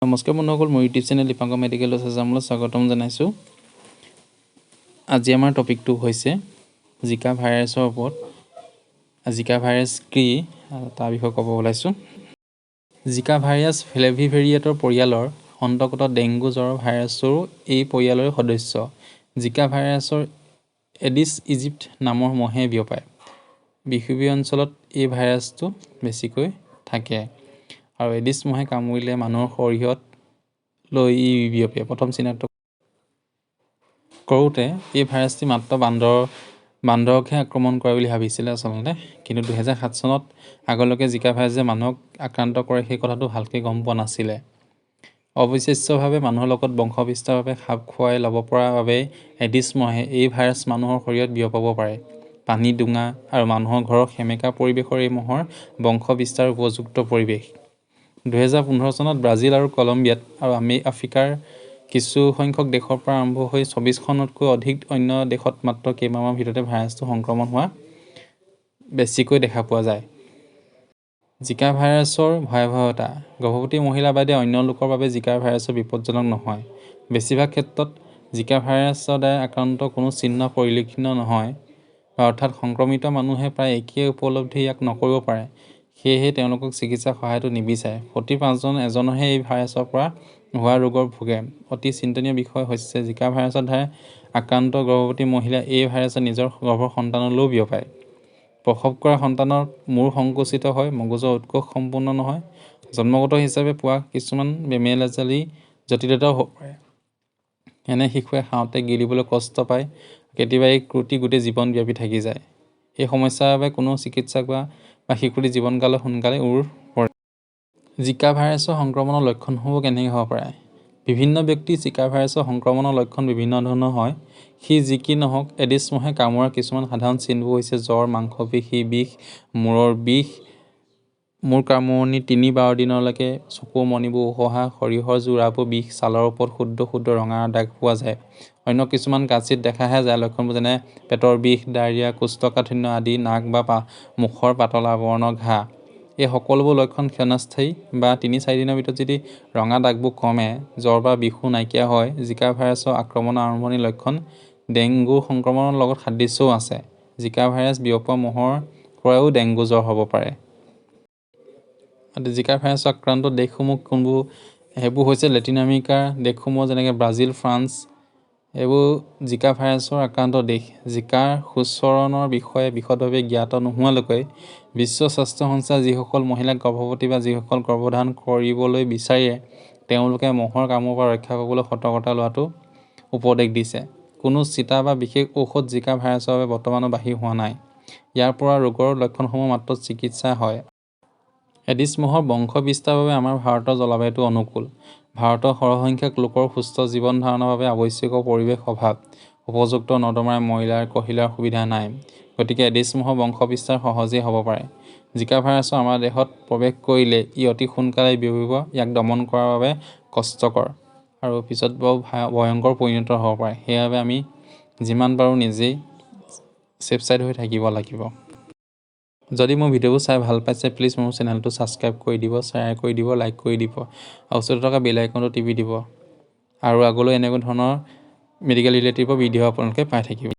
নমস্কাৰ বন্ধুসকল, মোৰ ইউটিউব চেনেল দীপাংকৰ মেডিকেল ডষ্ট আছামলৈ স্বাগতম জনাইছোঁ। আজি আমাৰ টপিকটো হৈছে জিকা ভাইৰাছৰ ওপৰত। জিকা ভাইৰাছ কি তাৰ বিষয়ে ক'ব ওলাইছোঁ। জিকা ভাইৰাছ ফ্লেভিভেৰিয়েটৰ পৰিয়ালৰ অন্তৰ্গত ডেংগু জ্বৰ ভাইৰাছৰো এই পৰিয়ালৰ সদস্য। জিকা ভাইৰাছৰ এডিছ ইজিপ্ট নামৰ মহে বিয়পায়। বিষুৱীয় অঞ্চলত এই ভাইৰাছটো বেছিকৈ থাকে আৰু এডিছ মহে কামুৰিলে মানুহৰ শৰীৰত লৈ বিয়পে। প্ৰথম চিনাক্ত কৰোঁতে এই ভাইৰাছটি মাত্ৰ বান্দৰকহে আক্ৰমণ কৰে বুলি ভাবিছিলে আচলতে, কিন্তু 2007 চনত আগলৈকে জিকা ভাইৰাছে মানুহক আক্ৰান্ত কৰে সেই কথাটো ভালকৈ গম পোৱা নাছিলে। অবিশ্বাস্যভাৱে মানুহৰ লগত বংশবিস্তাৰভাৱে খাপ খুৱাই ল'ব পৰা বাবে এডিছ মহে এই ভাইৰাছ মানুহৰ শৰীৰত বিয়পাব পাৰে। পানী, ডুঙা আৰু মানুহৰ ঘৰৰ সেমেকা পৰিৱেশৰ এই মহৰ বংশ বিস্তাৰ উপযুক্ত পৰিৱেশ। 2015 চনত ব্ৰাজিল আৰু কলম্বিয়াত আৰু আফ্ৰিকাৰ কিছু সংখ্যক দেশৰ পৰা আৰম্ভ হৈ 24খনতকৈ অধিক অন্য দেশত মাত্ৰ কেইমাহৰ ভিতৰতে ভাইৰাছটো সংক্ৰমণ হোৱা বেছিকৈ দেখা পোৱা যায়। জিকা ভাইৰাছৰ ভয়াৱহতা। গৰ্ভৱতী মহিলা বাদে অন্য লোকৰ বাবে জিকা ভাইৰাছৰ বিপদজনক নহয়। বেছিভাগ ক্ষেত্ৰত জিকা ভাইৰাছৰ দ্বাৰা আক্ৰান্ত কোনো চিহ্ন পৰিলক্ষিত নহয়, অৰ্থাৎ সংক্ৰমিত মানুহে প্ৰায় একেই উপলব্ধি ইয়াক নকৰিব পাৰে, সেয়েহে তেওঁলোকক চিকিৎসা সহায়টো নিবিচাৰে। প্ৰতি 5জন এজনহে এই ভাইৰাছৰ পৰা হোৱা ৰোগৰ ভোগে। অতি চিন্তনীয় বিষয় হৈছে জিকা ভাইৰাছৰ দ্বাৰা আক্ৰান্ত গৰ্ভৱতী মহিলাই এই ভাইৰাছ নিজৰ গৰ্ভৰ সন্তানলৈও বিয়পায়। প্ৰসৱ কৰা সন্তানৰ মূৰ সংকুচিত হয়, মগজুৰ উৎকোষ সম্পূৰ্ণ নহয়, জন্মগত হিচাপে পোৱা কিছুমান বেমেজালি জটিলতাও হ'ব পাৰে। এনে শিশুৱে খাওঁতে গিলিবলৈ কষ্ট পায়, কেতিয়াবা এই ক্ৰুটি গোটেই জীৱন ব্যাপী থাকি যায়। এই সমস্যাৰ বাবে কোনো চিকিৎসক বা শিশুটিৰ জীৱনকালত সোনকালে পৰে। জিকা ভাইৰাছৰ সংক্ৰমণৰ লক্ষণসমূহ কেনেকৈ হ'ব পাৰে? বিভিন্ন ব্যক্তিৰ জিকা ভাইৰাছৰ সংক্ৰমণৰ লক্ষণ বিভিন্ন ধৰণৰ হয়। যি কি নহওক, এডিছ মহে কামোৰাৰ কিছুমান সাধাৰণ চিনবোৰ হৈছে জ্বৰ, মাংসপেশী বিষ, মূৰৰ বিষ, মূৰ কামোৰণি, 3-12 দিনলৈকে চকুৰ মণিবোৰ উহহা, সৰিয়হৰ যোৰাবোৰ বিষ, ছালৰ ওপৰত ক্ষুদ্ৰ ক্ষুদ্ৰ ৰঙা দাগ পোৱা যায়। অন্য কিছুমান কাৎচিত দেখাহে যায় লক্ষণবোৰ যেনে পেটৰ বিষ, ডায়েৰিয়া, কোষ্ঠকাঠিন্য আদি, নাক বা মুখৰ পাতল আৱৰণৰ ঘাঁ। এই সকলোবোৰ লক্ষণ ক্ষণস্থায়ী বা 3-4 দিনৰ ভিতৰত যদি ৰঙা দাগবোৰ কমে, জ্বৰ বা বিষো নাইকিয়া হয়, জিকা ভাইৰাছৰ আক্ৰমণৰ আৰম্ভণিৰ লক্ষণ। ডেংগু সংক্ৰমণৰ লগত সাদৃশ্যও আছে। জিকা ভাইৰাছ বিয়পোৱা মহৰ পৰাও ডেংগু জ্বৰ হ'ব পাৰে। জিকা ভাইৰাছৰ আক্ৰান্ত দেশসমূহ কোনবোৰ? সেইবোৰ হৈছে লেটিন আমেৰিকাৰ দেশসমূহ যেনেকৈ ব্ৰাজিল, ফ্ৰান্স, এইবোৰ জিকা ভাইৰাছৰ আক্ৰান্ত দেশ। জিকাৰ সূচৰণৰ বিষয়ে বিশদভাৱে জ্ঞাত নোহোৱালৈকে বিশ্ব স্বাস্থ্য সংস্থাই যিসকল মহিলাক গৰ্ভৱতী বা যিসকল গৰ্ভধাৰণ কৰিবলৈ বিচাৰে তেওঁলোকে মহৰ কামোৰৰ পৰা ৰক্ষা পাবলৈ সতৰ্কতা লোৱাটো উপদেশ দিছে। কোনো চিটা বা বিশেষ ঔষধ জিকা ভাইৰাছৰ বাবে বৰ্তমানো বাহিৰ হোৱা নাই। ইয়াৰ পৰা ৰোগৰ লক্ষণসমূহ মাত্ৰ চিকিৎসা হয়। এডিছ মহৰ বংশ বিস্তাৰৰ বাবে আমাৰ ভাৰতৰ জলবায়ুটো অনুকূল। ভাৰতৰ সৰহসংখ্যক লোকৰ সুস্থ জীৱন ধাৰণৰ বাবে আৱশ্যকীয় পৰিৱেশ অভাৱ। উপযুক্ত নৰ্দমাৰ ময়লাৰ কঢ়িয়াৰ সুবিধা নাই, গতিকে এডিছ মহৰ বংশ বিস্তাৰ সহজেই হ'ব পাৰে। জিকা ভাইৰাছ আমাৰ দেহত প্ৰৱেশ কৰিলে ই অতি সোনকালে বিয়পিব। ইয়াক দমন কৰাৰ বাবে কষ্টকৰ আৰু পিছত বৰ ভয়ংকৰ পৰিণত হ'ব পাৰে। সেইবাবে আমি যিমান পাৰোঁ নিজেই ছেফ ছাইড হৈ থাকিব লাগিব। যদি মোৰ ভিডিঅ'বোৰ চাই ভাল পাইছে, প্লিজ মোৰ চেনেলটো ছাবস্ক্ৰাইব কৰি দিব, শ্বেয়াৰ কৰি দিব, লাইক কৰি দিব আৰু ওচৰতে থকা বেল আইকনটো টিপি দিব। আৰু আগলৈ এনেকুৱা ধৰণৰ মেডিকেল ৰিলেটিভ ভিডিঅ' আপোনালোকে পাই থাকিব।